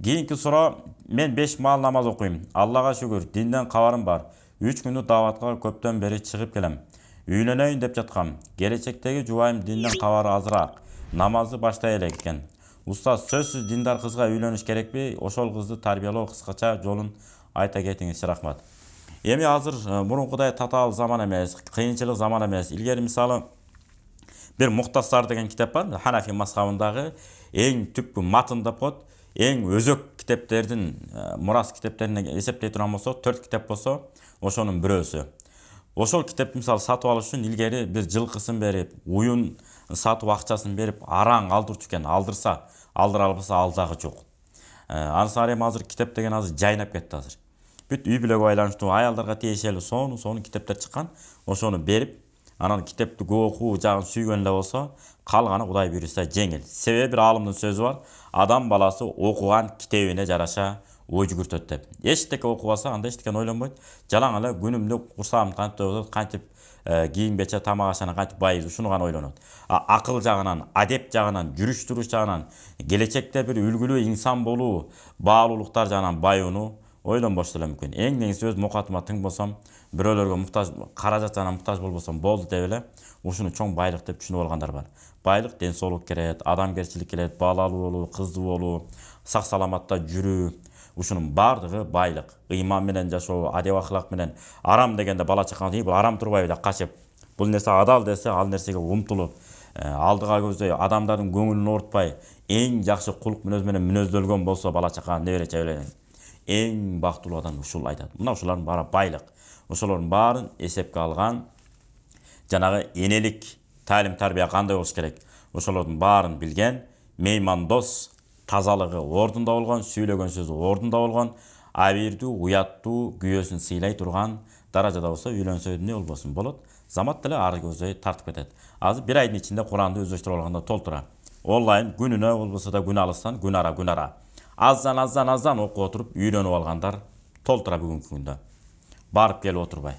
Keyinki so'rov, men 5 maal namoz o'qiyman. Allohga shukr, dindan xabarim bor. 3 kunlik da'vatga ko'pdan beri chiqib kelam. Uylanayin deb жаткам. Kelajekdagi juvoyim dindan xabari azroq. Namozni boshlay ekan. Ustoz, so'zsiz dindar qizga uylanish kerakmi? O'shol qizni tarbiyaloo qisqacha yo'lin ayta ketingiz, rahmat. Эми азыр мурункудай татаал заман эмес, кыйынчылык заман эмес. Илгери мисалы бир Мухтасар деген китеп бар, Ханафи мазхабындагы эң түпкү матын деп коет. Эң өзөк китептердин, мурас китептерине эсептей турган болсо, 4 китеп болсо, ошонун бирөөсү. Ошол китепти мисалы сатып алыш үчүн илгери бир жылкысын берип, уюн сатып акчасын берип, араң алдырчу экен, алдырса, алдыра албаса алдагы жок. Ансары азыр китеп деген азыр жайнап кетти азыр. Бүт үй бүлөгө байланыштуу аялдарга тиешелүү сону китептер чыккан, ошону берип, анан китепти окуу жагын сүйгөн эле болсо, калганы Кудай буйруса жеңил. Себеби бир алымдын сөзү бар, адам баласы окуган китебине жараша ой жүгүртөт деп. Эчтеке окубаса, анда эчтеке ойлонбойт. Жалаң эле күнүмдүк курсагым кантип кийимбече тамак ашана кантип байыз, ушуну гана ойлонот. Акыл жагынан, адеп жагынан, жүрүш туруш жагынан, келечекте бир үлгүлүү инсан болуу, баалуулуктар жагынан байууну ойлонбош деле мүмкүн. Эң негизи өз мукатыма тың болсом, бирөөлөргө муктаж, каражат жана муктаж болбосом болду деп эле, ушуну чоң байлык деп түшүнүп алгандар бар. Байлык ден соолук керет, адамгерчилик керет, балалуу болуу, кыздуу болуу, сак саламатта жүрүү, ушунун бардыгы байлык. Ыйман менен жашоо, адеп ахлак менен, арам дегенде бала чакан бул арам турбайбы деп качып, бул нерсе адал десе, ал нерсеге умтулуп, алдыга көздөй адамдардын көңүлүн оорутпай, эң жакшы кулук мүнөз менен мүнөздөлгөн болсо бала чакан небере чебелен. Эң бактылуу адам ушул айтат. Мына ушулардын баары байлык. Ошолордун баарын эсепке алган жанагы энелик талим тарбия кандай болуш керек? Ошолордун баарын билген, меймандос, тазалыгы ордунда болгон, сүйлөгөн сөзү ордунда болгон, абийирдүү, уяттуу, күйөөсүн сыйлай турган даражада болсо үйлөнсө эмне болбосун болот. Замат деле ары көздөй тартып кетет. Азыр бир айдын ичинде Куранды өздөштүрүп алганда толтура. Онлайн күнүнө болбосо да күн алыстан күн ара. Аздан окуп отуруп үйлөнүп алгандар толтура бүгүнкү күндө. Барып келип отурбай.